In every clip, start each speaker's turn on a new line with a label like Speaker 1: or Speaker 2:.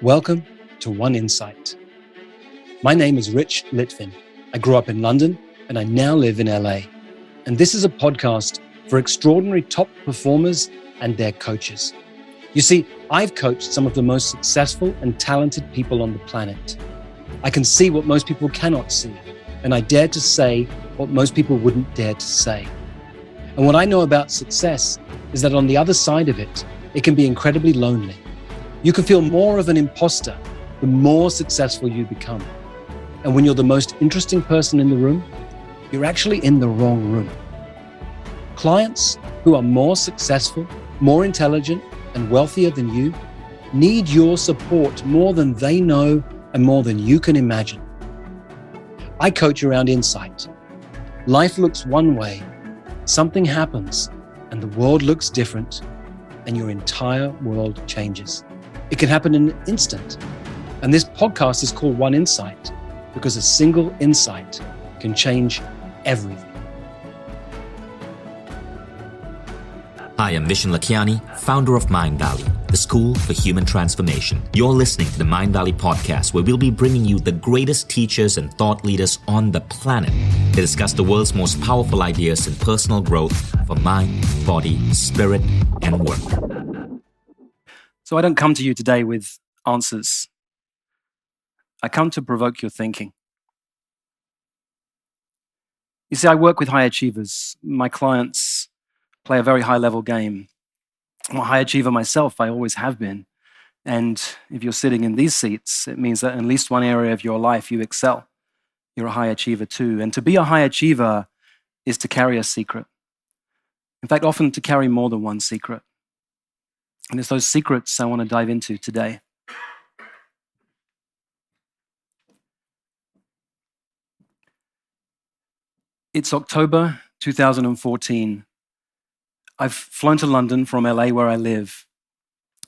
Speaker 1: Welcome to One Insight. My name is Litvin. I grew up in London and I now live in LA. And this is a podcast for extraordinary top performers and their coaches. You see, I've coached some of the most successful and talented people on the planet. I can see what most people cannot see, and I dare to say what most people wouldn't dare to say. And what I know about success is that on the other side of it, it can be incredibly lonely. You can feel more of an imposter the more successful you become. And when you're the most interesting person in the room, you're actually in the wrong room. Clients who are more successful, more intelligent, and wealthier than you need your support more than they know and more than you can imagine. I coach around insight. Life looks one way, something happens, and the world looks different, and your entire world changes. It can happen in an instant. And this podcast is called One Insight because a single insight can change everything.
Speaker 2: Hi, I'm Vishen Lakhiani, founder of Mindvalley, the school for human transformation. You're listening to the Mindvalley podcast, where we'll be bringing you the greatest teachers and thought leaders on the planet to discuss the world's most powerful ideas in personal growth for mind, body, spirit, and work.
Speaker 1: So I don't come to you today with answers. I come to provoke your thinking. You see, I work with high achievers. My clients play a very high-level game. I'm a high achiever myself. I always have been. And if you're sitting in these seats, it means that in at least one area of your life you excel. You're a high achiever too. And to be a high achiever is to carry a secret. In fact, often to carry more than one secret. And it's those secrets I want to dive into today. It's October 2014. I've flown to London from LA, where I live,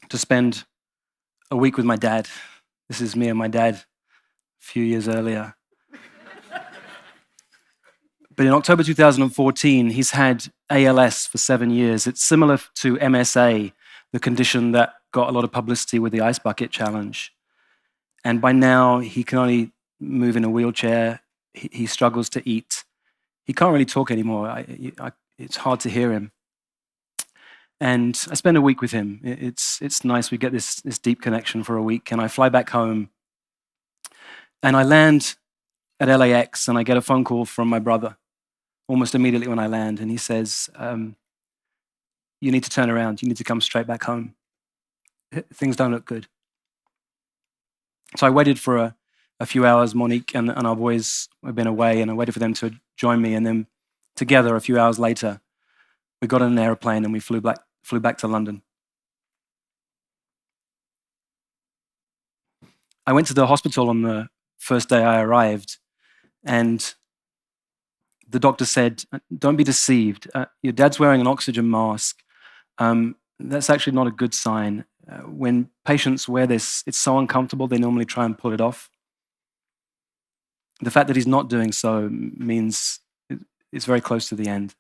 Speaker 1: to spend a week with my dad. This is me and my dad a few years earlier. But in October 2014, he's had ALS for 7 years. It's similar to MSA, the condition that got a lot of publicity with the Ice Bucket Challenge. And by now, he can only move in a wheelchair. He struggles to eat. He can't really talk anymore. It's hard to hear him. And I spend a week with him. It's nice. We get this deep connection for a week. And I fly back home. And I land at LAX, and I get a phone call from my brother almost immediately when I land. And he says, you need to turn around. You need to come straight back home. Things don't look good. So I waited for a few hours. Monique and our boys had been away, and I waited for them to join me. And then together, a few hours later, we got on an airplane and we flew back to London. I went to the hospital on the first day I arrived, and the doctor said, don't be deceived. Your dad's wearing an oxygen mask. That's actually not a good sign. When patients wear this, it's so uncomfortable, they normally try and pull it off. The fact that he's not doing so means it's very close to the end.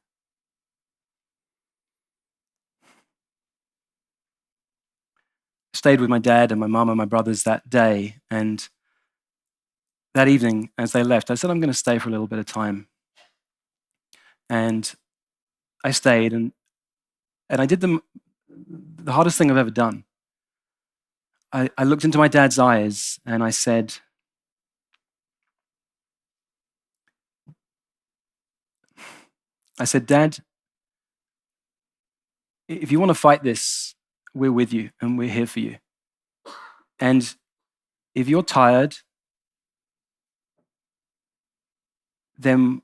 Speaker 1: Stayed with my dad and my mum and my brothers that day, and that evening, as they left, I said, I'm going to stay for a little bit of time. And I stayed, and I did the hardest thing I've ever done. I looked into my dad's eyes and I said, Dad, if you want to fight this, we're with you and we're here for you. And if you're tired, then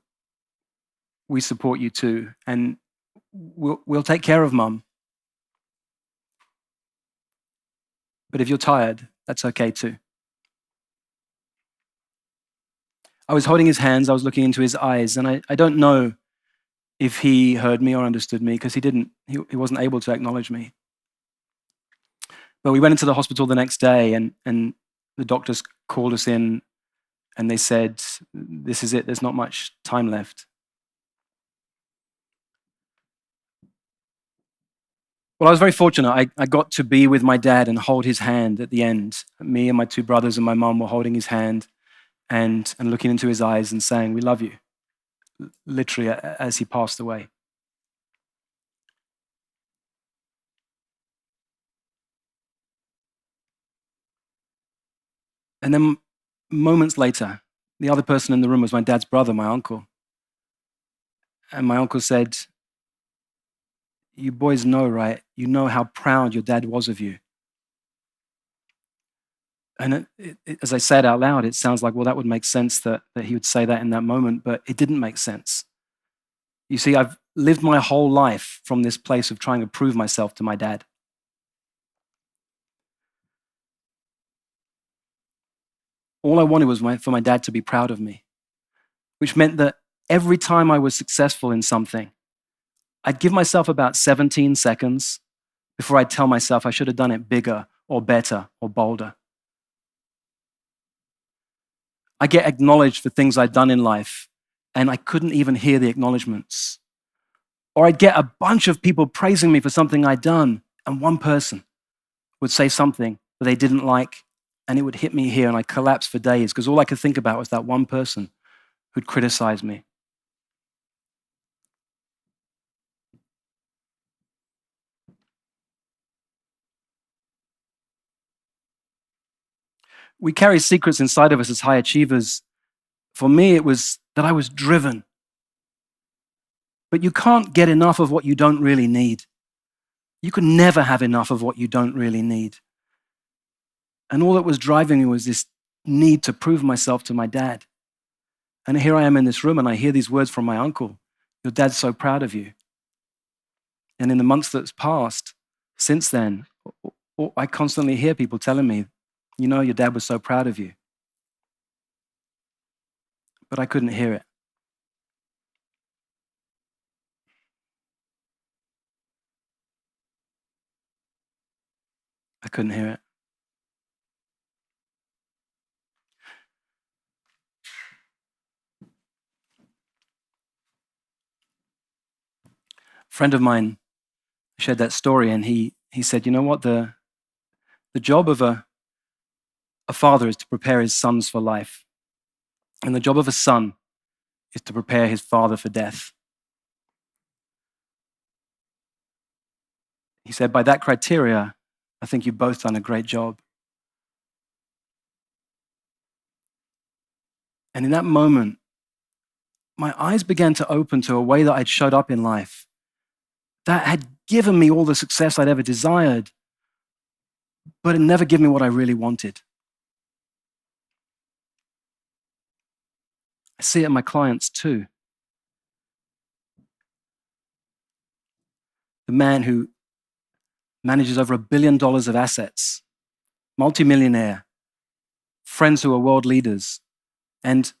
Speaker 1: we support you too. And we'll take care of Mum. But if you're tired, that's okay too. I was holding his hands, I was looking into his eyes, and I don't know if he heard me or understood me, because he wasn't able to acknowledge me. But we went into the hospital the next day, and the doctors called us in, and they said, this is it, there's not much time left. Well, I was very fortunate. I got to be with my dad and hold his hand at the end. Me and my two brothers and my mom were holding his hand and looking into his eyes and saying, "We love you," literally as he passed away. And then moments later, the other person in the room was my dad's brother, my uncle. And my uncle said, "You boys know, right? You know how proud your dad was of you." And as I say it out loud, it sounds like, well, that would make sense that he would say that in that moment, but it didn't make sense. You see, I've lived my whole life from this place of trying to prove myself to my dad. All I wanted was for my dad to be proud of me, which meant that every time I was successful in something, I'd give myself about 17 seconds before I'd tell myself I should have done it bigger or better or bolder. I get acknowledged for things I'd done in life, and I couldn't even hear the acknowledgements. Or I'd get a bunch of people praising me for something I'd done, and one person would say something that they didn't like, and it would hit me here, and I'd collapse for days because all I could think about was that one person who'd criticized me. We carry secrets inside of us as high achievers. For me, it was that I was driven. But you can't get enough of what you don't really need. You can never have enough of what you don't really need. And all that was driving me was this need to prove myself to my dad. And here I am in this room and I hear these words from my uncle, "Your dad's so proud of you." And in the months that's passed, since then, I constantly hear people telling me, "You know, your dad was so proud of you." But I couldn't hear it. I couldn't hear it. A friend of mine shared that story and he said, "You know what? The job of a father is to prepare his sons for life. And the job of a son is to prepare his father for death." He said, "By that criteria, I think you've both done a great job." And in that moment, my eyes began to open to a way that I'd showed up in life that had given me all the success I'd ever desired, but it never given me what I really wanted. I see it in my clients too. The man who manages over $1 billion of assets, multimillionaire, friends who are world leaders, and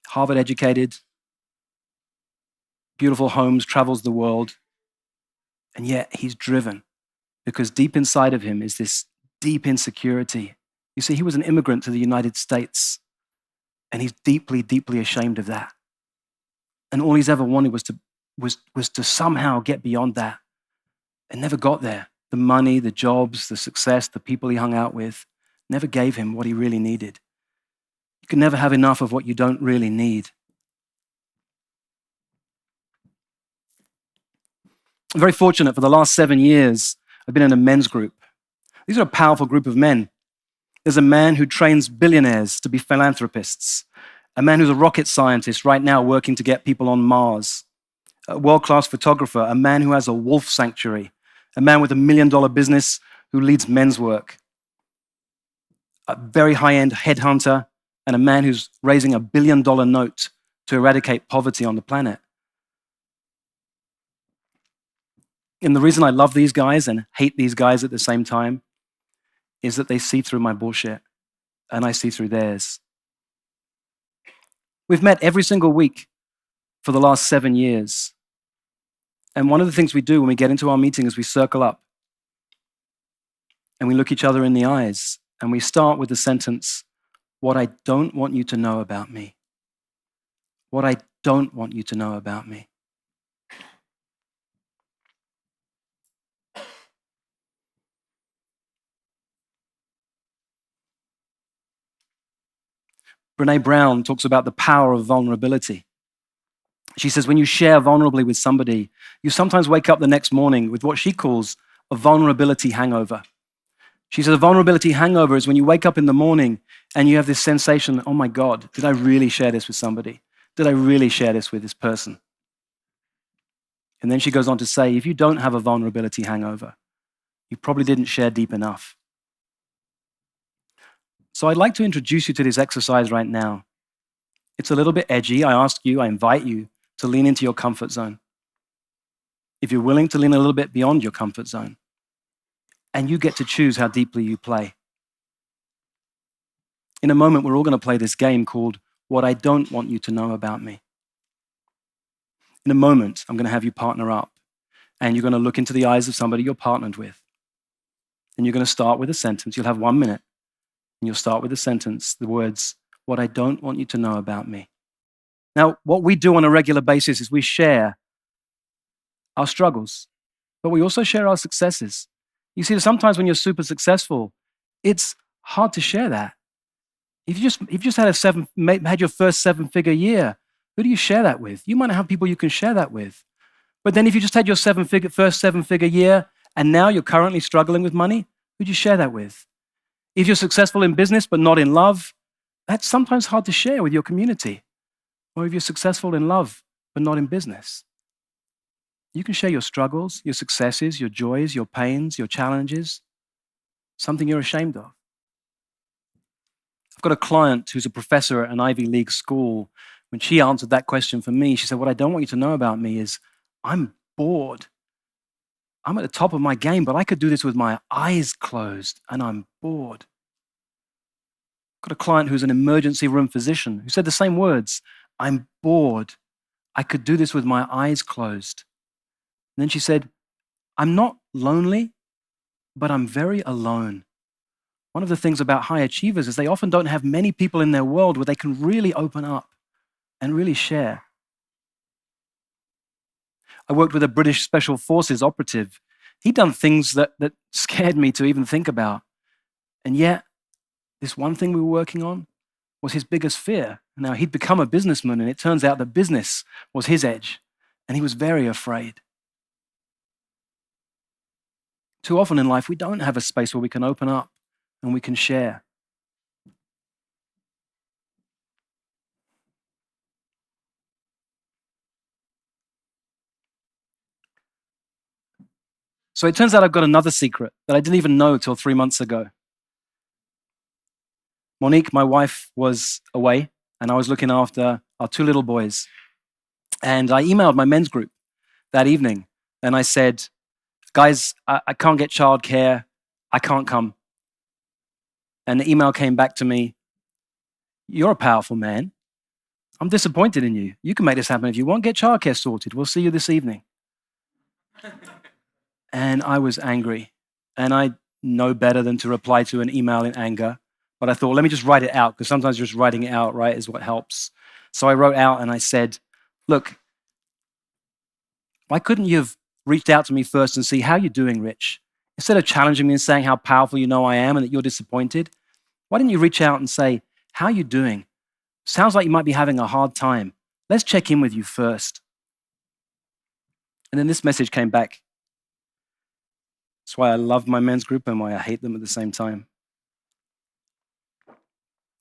Speaker 1: Harvard educated, beautiful homes, travels the world, and yet he's driven because deep inside of him is this deep insecurity. You see, he was an immigrant to the United States, and he's deeply, deeply ashamed of that. And all he's ever wanted was to somehow get beyond that, and never got there. The money, the jobs, the success, the people he hung out with never gave him what he really needed. You can never have enough of what you don't really need. I'm very fortunate. For the last 7 years, I've been in a men's group. These are a powerful group of men. There's a man who trains billionaires to be philanthropists, a man who's a rocket scientist right now working to get people on Mars, a world-class photographer, a man who has a wolf sanctuary, a man with $1 million business who leads men's work, a very high-end headhunter, and a man who's raising $1 billion note to eradicate poverty on the planet. And the reason I love these guys and hate these guys at the same time is that they see through my bullshit and I see through theirs. We've met every single week for the last 7 years. And one of the things we do when we get into our meeting is we circle up and we look each other in the eyes and we start with the sentence, "What I don't want you to know about me. What I don't want you to know about me." Brene Brown talks about the power of vulnerability. She says when you share vulnerably with somebody, you sometimes wake up the next morning with what she calls a vulnerability hangover. She says a vulnerability hangover is when you wake up in the morning and you have this sensation, oh my God, did I really share this with somebody? Did I really share this with this person? And then she goes on to say, if you don't have a vulnerability hangover, you probably didn't share deep enough. So I'd like to introduce you to this exercise right now. It's a little bit edgy. I invite you to lean into your comfort zone. If you're willing to lean a little bit beyond your comfort zone, and you get to choose how deeply you play. In a moment, we're all going to play this game called What I Don't Want You to Know About Me. In a moment, I'm going to have you partner up, and you're going to look into the eyes of somebody you're partnered with. And you're going to start with a sentence. You'll have 1 minute, and you'll start with a sentence, the words, what I don't want you to know about me. Now, what we do on a regular basis is we share our struggles, but we also share our successes. You see, sometimes when you're super successful, it's hard to share that. If you just had your first 7-figure year, who do you share that with? You might not have people you can share that with. But then if you just had your first 7-figure year and now you're currently struggling with money, who do you share that with? If you're successful in business but not in love, that's sometimes hard to share with your community. Or if you're successful in love but not in business. You can share your struggles, your successes, your joys, your pains, your challenges, something you're ashamed of. I've got a client who's a professor at an Ivy League school. When she answered that question for me, she said, what I don't want you to know about me is I'm bored. I'm at the top of my game, but I could do this with my eyes closed, and I'm bored. I've got a client who's an emergency room physician who said the same words, I'm bored. I could do this with my eyes closed. And then she said, I'm not lonely, but I'm very alone. One of the things about high achievers is they often don't have many people in their world where they can really open up and really share. I worked with a British Special Forces operative. He'd done things that scared me to even think about. And yet, this one thing we were working on was his biggest fear. Now, he'd become a businessman, and it turns out that business was his edge, and he was very afraid. Too often in life, we don't have a space where we can open up and we can share. So it turns out I've got another secret that I didn't even know till 3 months ago. Monique, my wife, was away, and I was looking after our 2 little boys. And I emailed my men's group that evening, and I said, guys, I can't get childcare. I can't come. And the email came back to me, you're a powerful man. I'm disappointed in you. You can make this happen if you want. Get childcare sorted. We'll see you this evening. And I was angry. And I know better than to reply to an email in anger. But I thought, let me just write it out, because sometimes just writing it out, right, is what helps. So I wrote out and I said, look, why couldn't you have reached out to me first and see how you're doing, Rich? Instead of challenging me and saying how powerful you know I am and that you're disappointed, why didn't you reach out and say, how are you doing? Sounds like you might be having a hard time. Let's check in with you first. And then this message came back. That's why I love my men's group and why I hate them at the same time.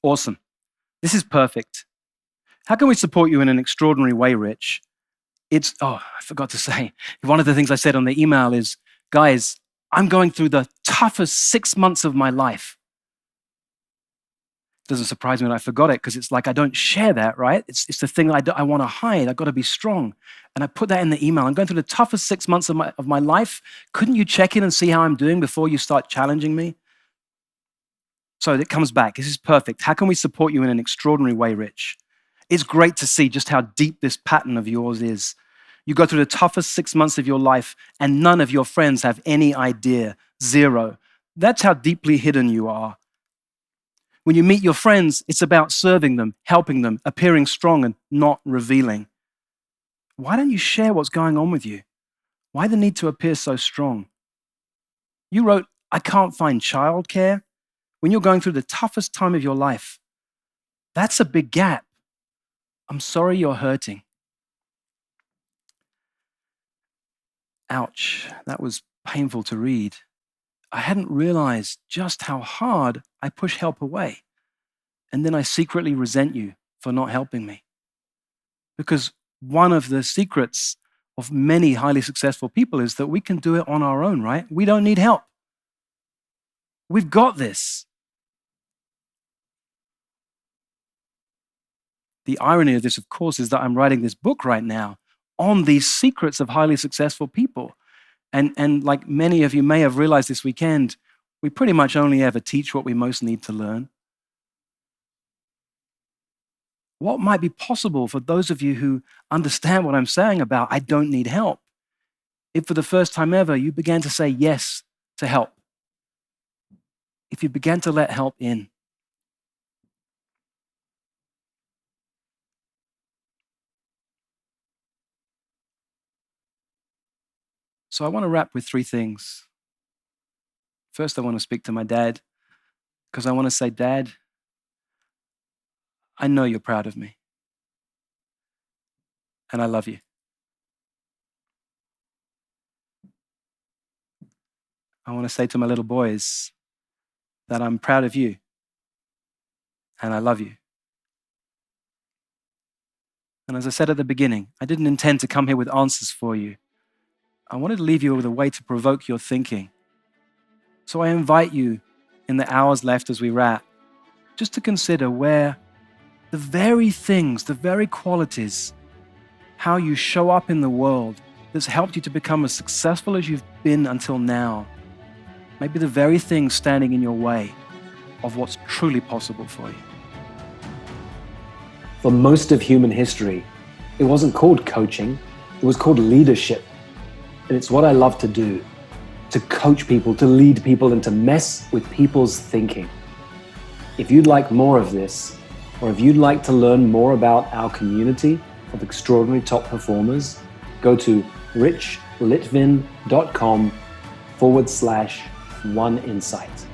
Speaker 1: Awesome. This is perfect. How can we support you in an extraordinary way, Rich? I forgot to say, one of the things I said on the email is, guys, I'm going through the toughest 6 months of my life. It doesn't surprise me when I forgot it, because it's like I don't share that, right? It's the thing that I want to hide. I've got to be strong. And I put that in the email. I'm going through the toughest 6 months of my life. Couldn't you check in and see how I'm doing before you start challenging me? So it comes back. This is perfect. How can we support you in an extraordinary way, Rich? It's great to see just how deep this pattern of yours is. You go through the toughest 6 months of your life, and none of your friends have any idea. 0. That's how deeply hidden you are. When you meet your friends, it's about serving them, helping them, appearing strong and not revealing. Why don't you share what's going on with you? Why the need to appear so strong? You wrote, I can't find childcare, when you're going through the toughest time of your life. That's a big gap. I'm sorry you're hurting. Ouch, that was painful to read. I hadn't realized just how hard I push help away. And then I secretly resent you for not helping me. Because one of the secrets of many highly successful people is that we can do it on our own, right? We don't need help. We've got this. The irony of this, of course, is that I'm writing this book right now on these secrets of highly successful people. And like many of you may have realized this weekend, we pretty much only ever teach what we most need to learn. What might be possible for those of you who understand what I'm saying about I don't need help, if for the first time ever you began to say yes to help, if you began to let help in. So I want to wrap with three things. First, I want to speak to my dad, because I want to say, Dad, I know you're proud of me, and I love you. I want to say to my little boys that I'm proud of you, and I love you. And as I said at the beginning, I didn't intend to come here with answers for you. I wanted to leave you with a way to provoke your thinking. So I invite you, in the hours left as we wrap, just to consider where the very things, the very qualities, how you show up in the world that's helped you to become as successful as you've been until now, maybe the very things standing in your way of what's truly possible for you.
Speaker 3: For most of human history, it wasn't called coaching, it was called leadership. And it's what I love to do, to coach people, to lead people, and to mess with people's thinking. If you'd like more of this, or if you'd like to learn more about our community of extraordinary top performers, go to richlitvin.com/oneinsight.